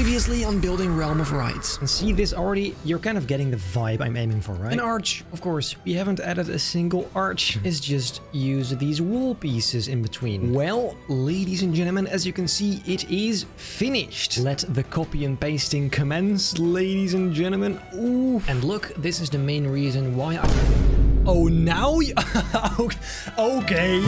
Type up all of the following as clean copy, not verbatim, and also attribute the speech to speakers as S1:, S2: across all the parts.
S1: Previously on building Realm of Rights. And see this already? You're kind of getting the vibe I'm aiming for, right? An arch, of course. We haven't added a single arch. It's just use these wall pieces in between. Well, ladies and gentlemen, as you can see, it is finished. Let the copy and pasting commence, ladies and gentlemen. Ooh. And look, this is the main reason why I... Oh, now? Okay.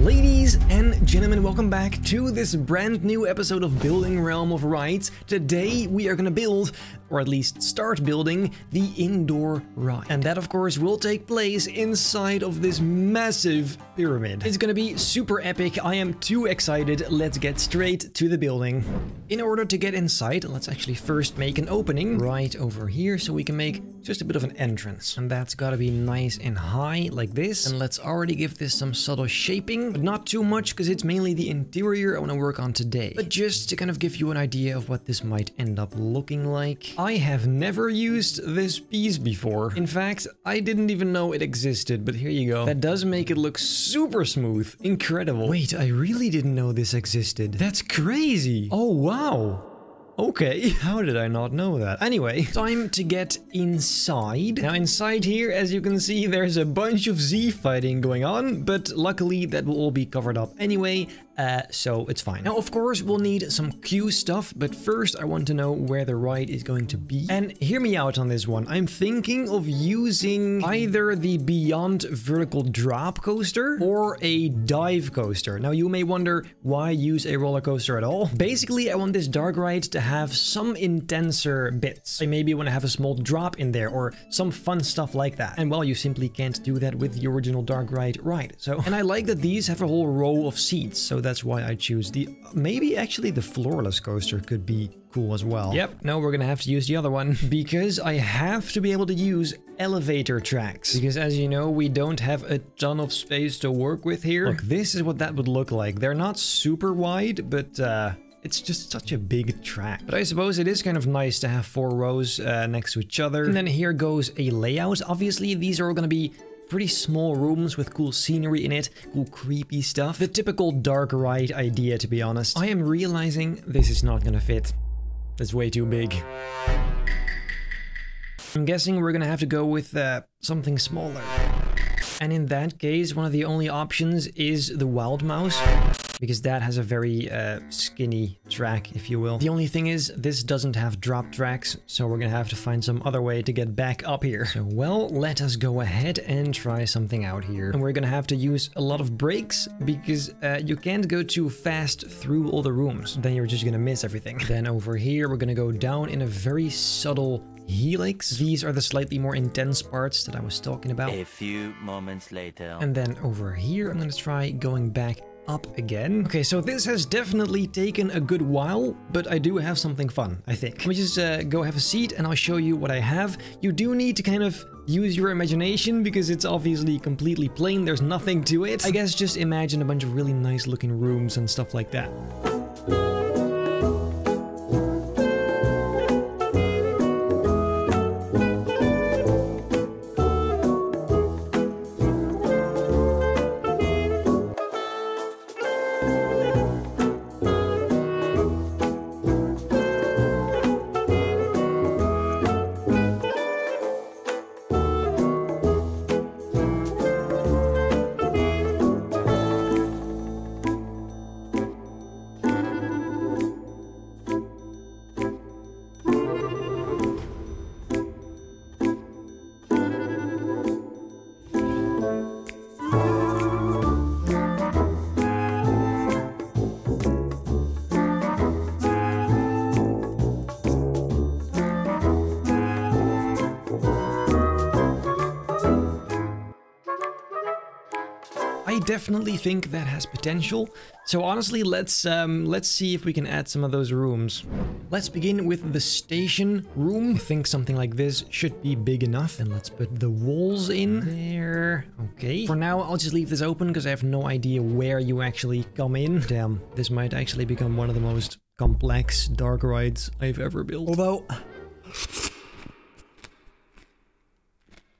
S1: Ladies and gentlemen, welcome back to this brand new episode of Building Realm of Rights. Today we are gonna build, or at least start building, the indoor ride. And that of course will take place inside of this massive pyramid. It's gonna be super epic. I am too excited. Let's get straight to the building. In order to get inside, let's actually first make an opening right over here so we can make just a bit of an entrance. And that's gotta be nice and high like this. And let's already give this some subtle shaping, but not too much because it's mainly the interior I want to work on today. But just to kind of give you an idea of what this might end up looking like. I have never used this piece before. In fact, I didn't even know it existed, but here you go. That does make it look super smooth. Incredible. Wait, I really didn't know this existed. That's crazy. Oh, wow. Okay, how did I not know that? Anyway, time to get inside. Now inside here, as you can see, there's a bunch of Z fighting going on, but luckily that will all be covered up anyway, so it's fine. Now, of course, we'll need some Q stuff, but first I want to know where the ride is going to be. And hear me out on this one. I'm thinking of using either the Beyond Vertical Drop Coaster or a Dive Coaster. Now, you may wonder why use a roller coaster at all. Basically, I want this dark ride to have some intenser bits. I maybe want to have a small drop in there or some fun stuff like that. And well, you simply can't do that with the original dark ride. So, and I like that these have a whole row of seats. So that's why I choose the, maybe actually the floorless coaster could be cool as well. Yep, no, we're gonna have to use the other one because I have to be able to use elevator tracks. Because as you know, we don't have a ton of space to work with here. Look, this is what that would look like. They're not super wide, but it's just such a big track. But I suppose it is kind of nice to have 4 rows next to each other. And then here goes a layout. Obviously, these are all gonna be pretty small rooms with cool scenery in it, cool creepy stuff. The typical dark ride idea, to be honest. I am realizing this is not gonna fit. It's way too big. I'm guessing we're gonna have to go with something smaller. And in that case, one of the only options is the Wild Mouse, because that has a very skinny track, if you will. The only thing is, this doesn't have drop tracks, so we're gonna have to find some other way to get back up here. So, well, let us go ahead and try something out here. And we're gonna have to use a lot of brakes, because you can't go too fast through all the rooms. Then you're just gonna miss everything. Then over here, we're gonna go down in a very subtle helix. These are the slightly more intense parts that I was talking about.
S2: A few moments later.
S1: And then over here, I'm gonna try going back up again. Okay, so this has definitely taken a good while, but I do have something fun, I think. Let me just go have a seat and I'll show you what I have. You do need to kind of use your imagination because it's obviously completely plain. There's nothing to it. I guess just imagine a bunch of really nice looking rooms and stuff like that. I definitely think that has potential. So honestly, let's see if we can add some of those rooms. Let's begin with the station room. I think something like this should be big enough. And let's put the walls in there. Okay. For now, I'll just leave this open because I have no idea where you actually come in. Damn, this might actually become one of the most complex dark rides I've ever built. Although...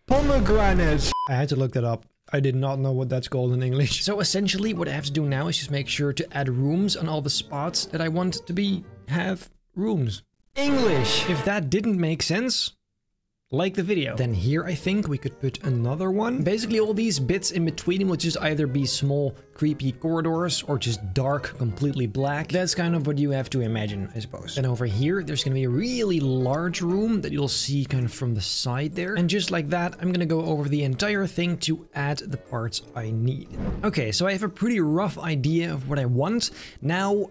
S1: pomegranate! I had to look that up. I did not know what that's called in English. So essentially what I have to do now is just make sure to add rooms on all the spots that I want to have rooms. English! If that didn't make sense, like the video. Then here I think we could put another one. Basically all these bits in between will just either be small creepy corridors or just dark, completely black. That's kind of what you have to imagine, I suppose. Then over here there's gonna be a really large room that you'll see kind of from the side there. And just like that, I'm gonna go over the entire thing to add the parts I need. Okay, so I have a pretty rough idea of what I want. Now,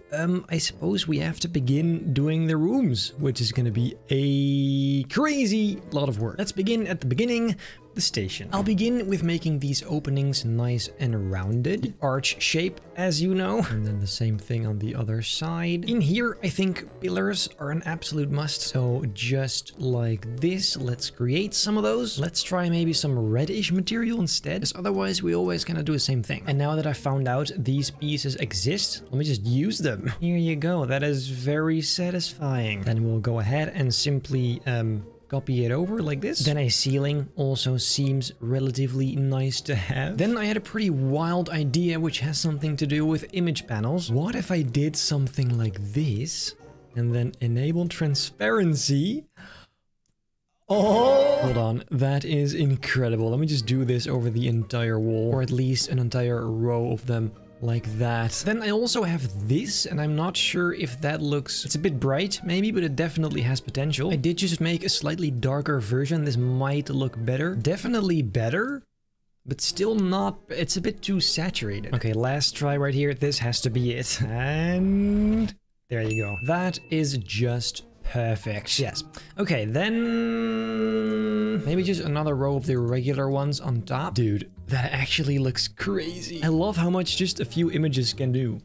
S1: I suppose we have to begin doing the rooms, which is gonna be a crazy lot of work. Let's begin at the beginning, the station. I'll begin with making these openings nice and rounded, arch shape, as you know, and then the same thing on the other side. In here, I think pillars are an absolute must. So just like this, let's create some of those. Let's try maybe some reddish material instead, because otherwise we always kind of do the same thing. And now that I found out these pieces exist, let me just use them. Here you go. That is very satisfying. Then we'll go ahead and simply, copy it over like this. Then a ceiling also seems relatively nice to have. Then I had a pretty wild idea which has something to do with image panels. What if I did something like this and then enable transparency? Oh! Hold on, that is incredible. Let me just do this over the entire wall, or at least an entire row of them. Like that. Then I also have this, and I'm not sure if that looks... It's a bit bright, maybe, but it definitely has potential. I did just make a slightly darker version. This might look better. Definitely better, but still not... It's a bit too saturated. Okay, last try right here. This has to be it. And... there you go. That is just... perfect. Yes. Okay, then maybe just another row of the regular ones on top. Dude, that actually looks crazy. I love how much just a few images can do.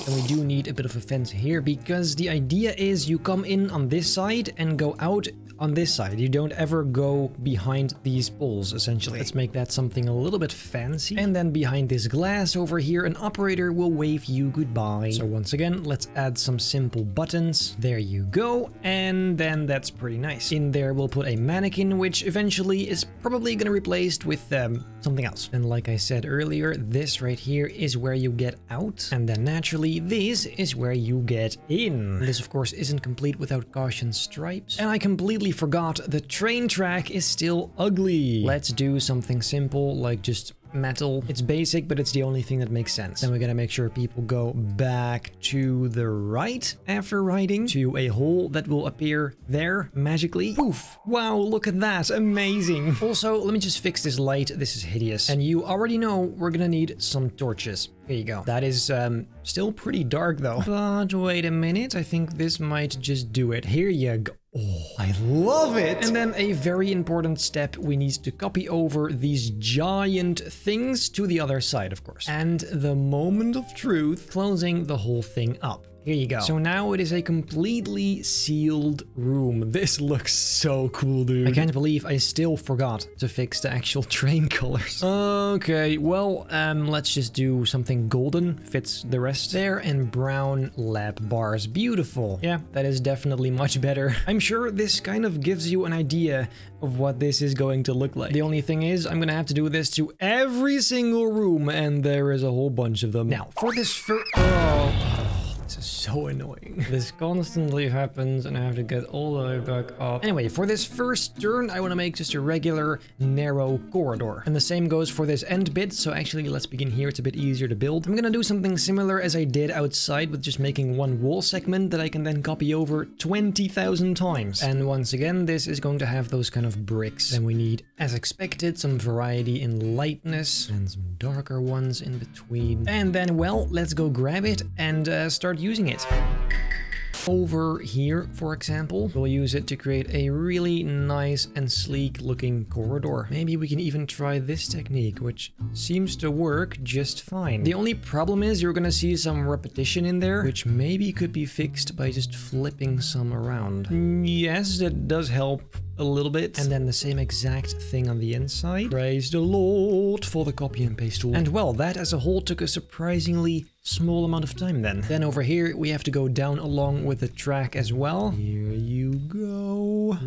S1: And we do need a bit of a fence here because the idea is you come in on this side and go out on this side. You don't ever go behind these poles, essentially. Let's make that something a little bit fancy. And then behind this glass over here, an operator will wave you goodbye. So once again, let's add some simple buttons. There you go. And then that's pretty nice. In there, we'll put a mannequin, which eventually is probably going to be replaced with something else. And like I said earlier, this right here is where you get out. And then naturally, this is where you get in. This, of course, isn't complete without caution stripes. And I completely forgot the train track is still ugly. Let's do something simple, like just metal. It's basic, but it's the only thing that makes sense. Then we're gonna make sure people go back to the right after riding to a hole that will appear there magically. Poof! Wow, look at that. Amazing. Also, let me just fix this light. This is hideous. And you already know we're gonna need some torches. Here you go. That is still pretty dark though. But wait a minute. I think this might just do it. Here you go. Oh, I love it! And then a very important step, we need to copy over these giant things to the other side, of course. And the moment of truth, closing the whole thing up. Here you go. So now it is a completely sealed room. This looks so cool, dude. I can't believe I still forgot to fix the actual train colors. Okay, well, let's just do something golden. Fits the rest there. And brown lap bars. Beautiful. Yeah, that is definitely much better. I'm sure this kind of gives you an idea of what this is going to look like. The only thing is, I'm gonna have to do this to every single room, and there is a whole bunch of them. Now, for this first... This is so annoying. This constantly happens and I have to get all the way back up. Anyway, for this first turn, I want to make just a regular narrow corridor. And the same goes for this end bit. So actually, let's begin here. It's a bit easier to build. I'm going to do something similar as I did outside with just making one wall segment that I can then copy over 20,000 times. And once again, this is going to have those kind of bricks. Then we need, as expected, some variety in lightness and some darker ones in between. And then, well, let's go grab it and start using it. Over here, for example, we'll use it to create a really nice and sleek looking corridor. Maybe we can even try this technique, which seems to work just fine. The only problem is you're gonna see some repetition in there, which maybe could be fixed by just flipping some around. Yes, that does help a little bit. And then the same exact thing on the inside. Praise the Lord for the copy and paste tool. And well, that as a whole took a surprisingly small amount of time then. Then over here, we have to go down along with the track as well. Here you go.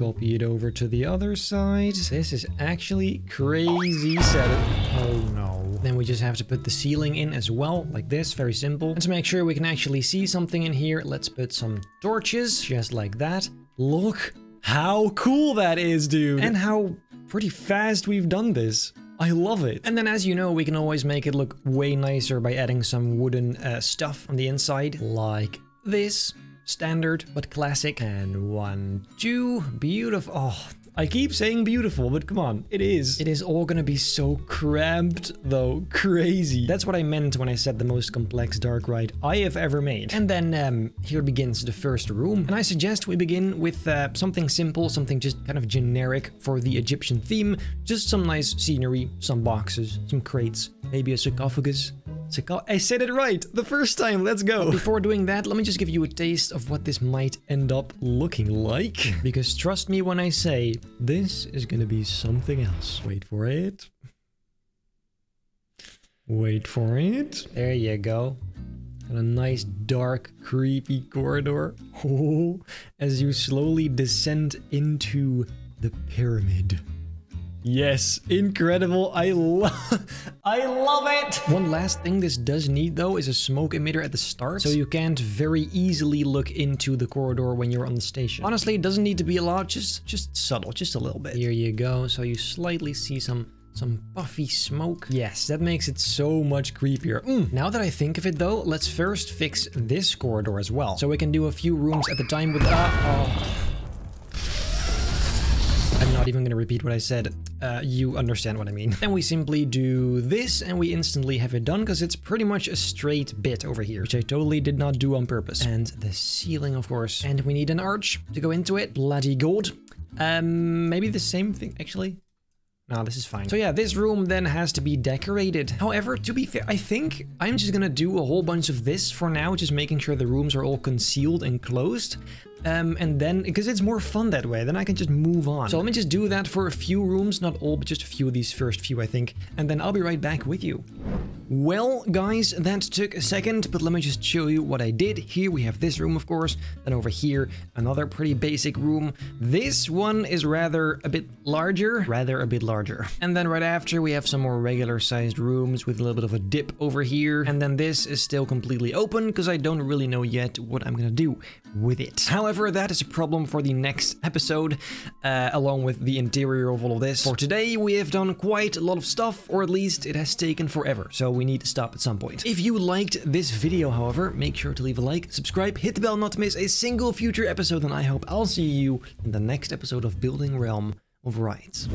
S1: Copy it over to the other side. This is actually crazy setup. Oh no. Then we just have to put the ceiling in as well, like this, very simple. And to make sure we can actually see something in here, let's put some torches, just like that. Look how cool that is, dude. And how pretty fast we've done this. I love it. And then, as you know, we can always make it look way nicer by adding some wooden stuff on the inside, like this. Standard, but classic. And 1, 2, beautiful. Oh, I keep saying beautiful, but come on, it is. It is all gonna be so cramped, though. Crazy. That's what I meant when I said the most complex dark ride I have ever made. And then here begins the first room. And I suggest we begin with something simple, something just kind of generic for the Egyptian theme. Just some nice scenery, some boxes, some crates, maybe a sarcophagus. I said it right the first time, let's go. But before doing that, let me just give you a taste of what this might end up looking like. Because trust me when I say, this is gonna be something else. Wait for it. Wait for it. There you go. And a nice dark, creepy corridor. Oh, as you slowly descend into the pyramid. Yes, incredible. I love it. One last thing this does need though is a smoke emitter at the start, so you can't very easily look into the corridor when you're on the station. Honestly, it doesn't need to be a lot, just subtle, just a little bit. Here you go. So you slightly see some puffy smoke. Yes, that makes it so much creepier. Now that I think of it though, let's first fix this corridor as well. So we can do a few rooms at the time with I'm not even gonna repeat what I said. You understand what I mean. Then we simply do this and we instantly have it done because it's pretty much a straight bit over here, which I totally did not do on purpose. And the ceiling, of course. And we need an arch to go into it. Bloody gold. Maybe the same thing, actually. No, this is fine. So yeah, this room then has to be decorated. However, to be fair, I think I'm just gonna do a whole bunch of this for now, just making sure the rooms are all concealed and closed. And then, because it's more fun that way, then I can just move on. So let me just do that for a few rooms, not all, but just a few of these first few, I think. And then I'll be right back with you. Well, guys, that took a second, but let me just show you what I did. Here we have this room, of course. Then over here, another pretty basic room. This one is rather a bit larger. And then right after, we have some more regular sized rooms with a little bit of a dip over here. And then this is still completely open because I don't really know yet what I'm gonna do with it. However, that is a problem for the next episode, along with the interior of all of this. For today, we have done quite a lot of stuff, or at least it has taken forever, so we need to stop at some point. If you liked this video, however, make sure to leave a like, subscribe, hit the bell not to miss a single future episode, and I hope I'll see you in the next episode of Building Realm of Rides.